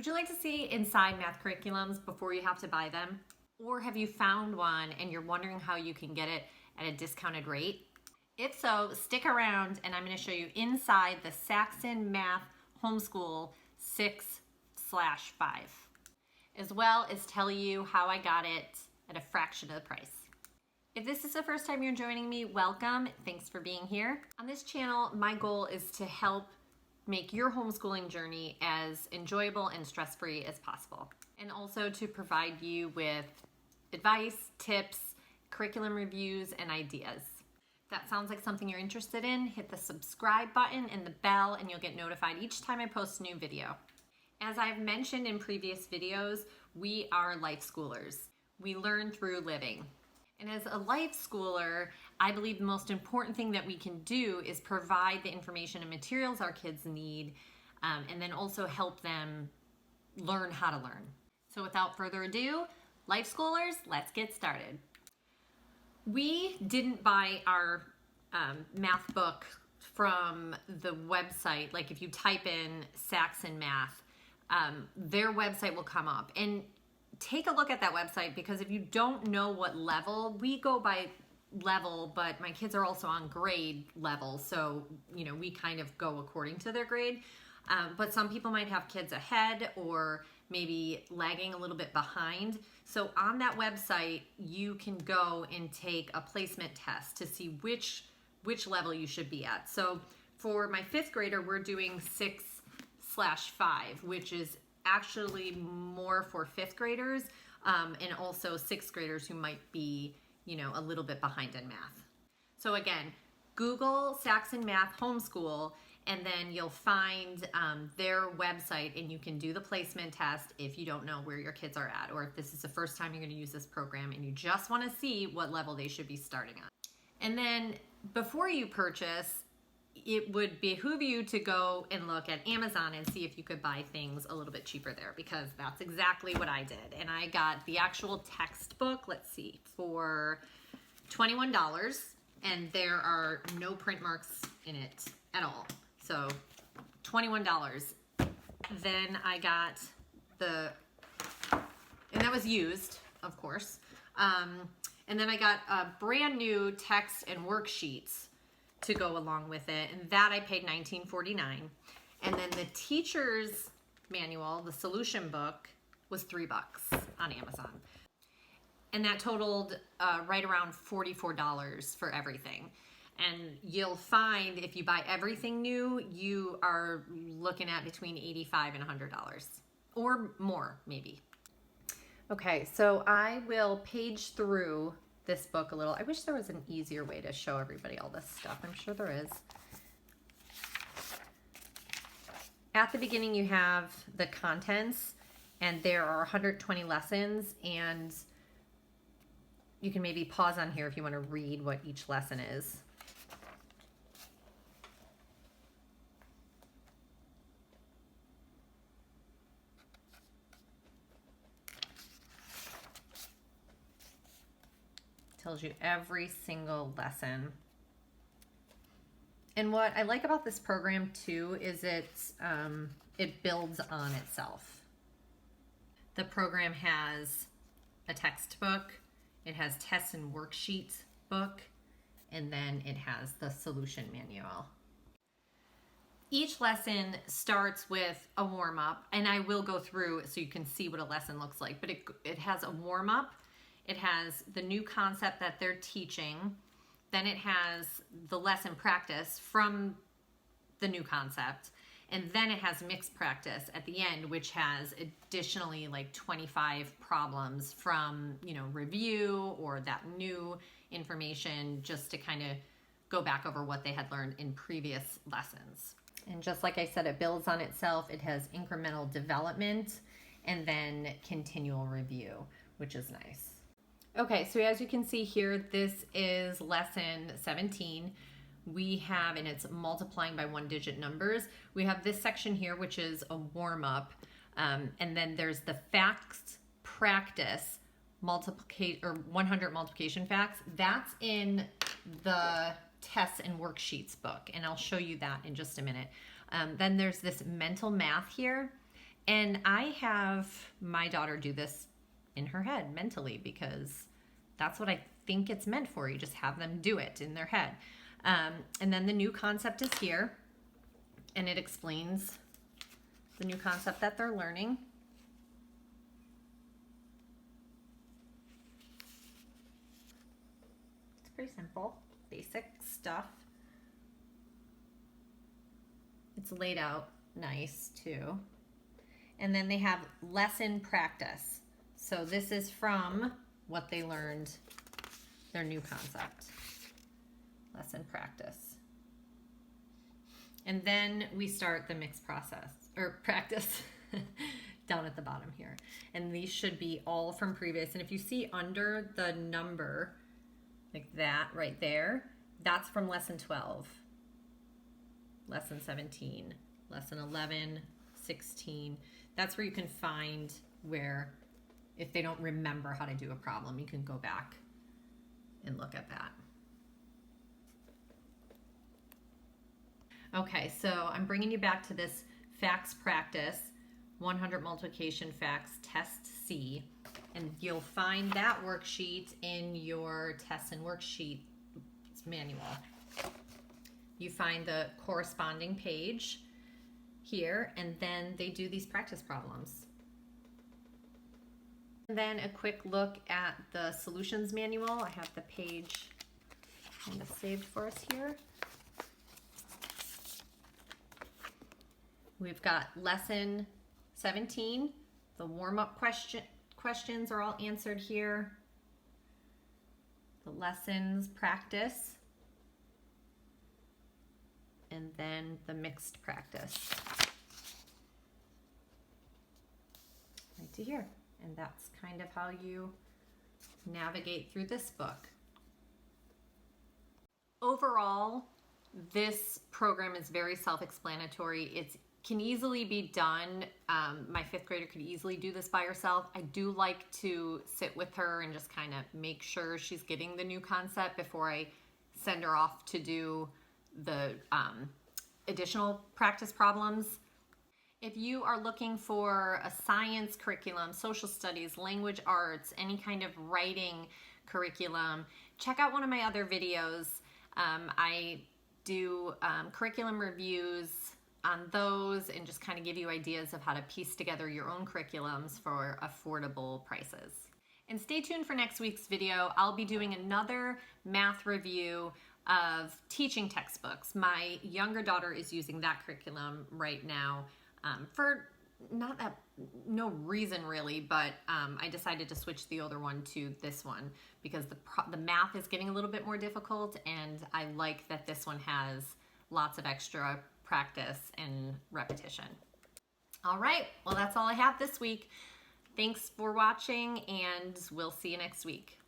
Would you like to see inside math curriculums before you have to buy them? Or have you found one and you're wondering how you can get it at a discounted rate? If so, stick around and I'm going to show you inside the Saxon Math Homeschool 6/5, as well as tell you how I got it at a fraction of the price. If this is the first time you're joining me, welcome. Thanks for being here. On this channel, my goal is to help make your homeschooling journey as enjoyable and stress-free as possible, and also to provide you with advice, tips, curriculum reviews, and ideas. If that sounds like something you're interested in, hit the subscribe button and the bell and you'll get notified each time I post a new video. As I've mentioned in previous videos, we are life schoolers. We learn through living. And as a life schooler, I believe the most important thing that we can do is provide the information and materials our kids need, and then also help them learn how to learn. So without further ado, life schoolers, let's get started. We didn't buy our math book from the website. Like if you type in Saxon Math, their website will come up. And take a look at that website, because if you don't know what level, we go by level, but my kids are also on grade level. So, we kind of go according to their grade. But some people might have kids ahead or maybe lagging a little bit behind. So on that website, you can go and take a placement test to see which level you should be at. So for my 5th grader, we're doing 6/5, which is actually more for 5th graders, and also 6th graders who might be, a little bit behind in math. So again, Google Saxon Math Homeschool, and then you'll find their website, and you can do the placement test if you don't know where your kids are at, or if this is the first time you're going to use this program and you just want to see what level they should be starting on. And then before you purchase, it would behoove you to go and look at Amazon and see if you could buy things a little bit cheaper there, because that's exactly what I did. And I got the actual textbook, let's see, for $21, and there are no print marks in it at all. So $21. Then I got and that was used, of course. And then I got a brand new text and worksheets to go along with it, and that I paid $19.49. And then the teacher's manual, the solution book, was $3 on Amazon. And that totaled right around $44 for everything. And you'll find if you buy everything new, you are looking at between $85 and $100 or more, maybe. Okay, so I will page through this book a little. I wish there was an easier way to show everybody all this stuff. I'm sure there is. At the beginning, you have the contents, and there are 120 lessons, and you can maybe pause on here if you want to read what each lesson is. Tells you every single lesson. And what I like about this program too is it builds on itself. The program has a textbook, it has tests and worksheets book, and then it has the solution manual. Each lesson starts with a warm-up, and I will go through so you can see what a lesson looks like, but it has a warm-up. It has the new concept that they're teaching. Then it has the lesson practice from the new concept. And then it has mixed practice at the end, which has additionally like 25 problems from, review or that new information, just to kind of go back over what they had learned in previous lessons. And just like I said, it builds on itself. It has incremental development and then continual review, which is nice. Okay, so as you can see here, this is lesson 17. We have, and it's multiplying by 1-digit numbers. We have this section here, which is a warm-up, and then there's the facts practice 100 multiplication facts. That's in the tests and worksheets book, and I'll show you that in just a minute. Then there's this mental math here, And I have my daughter do this in her head mentally because that's what I think it's meant for. You just have them do it in their head. And then the new concept is here, and it explains the new concept that they're learning. It's pretty simple, basic stuff. It's laid out nice too. And then they have lesson practice. So this is from what they learned, their new concept. Lesson practice. And then we start the mixed process, or practice, down at the bottom here. And these should be all from previous. And if you see under the number, like that right there, that's from lesson 12, lesson 17, lesson 11, 16. That's where you can find where, if they don't remember how to do a problem, you can go back and look at that. Okay, so I'm bringing you back to this facts practice, 100 multiplication facts, test C, and you'll find that worksheet in your tests and worksheet manual. You find the corresponding page here, and then they do these practice problems. And then a quick look at the solutions manual. I have the page kind of saved for us here. We've got lesson 17. The warm-up questions are all answered here. The lessons practice. And then the mixed practice. Right to here. And that's kind of how you navigate through this book. Overall, this program is very self-explanatory. It can easily be done. My fifth grader could easily do this by herself. I do like to sit with her and just kind of make sure she's getting the new concept before I send her off to do the additional practice problems. If you are looking for a science curriculum, social studies, language arts, any kind of writing curriculum, check out one of my other videos. I do curriculum reviews on those and just kind of give you ideas of how to piece together your own curriculums for affordable prices. And stay tuned for next week's video. I'll be doing another math review of teaching textbooks. My younger daughter is using that curriculum right now for no reason really, but I decided to switch the older one to this one because the math is getting a little bit more difficult, and I like that this one has lots of extra practice and repetition. All right, well, that's all I have this week. Thanks for watching, and we'll see you next week.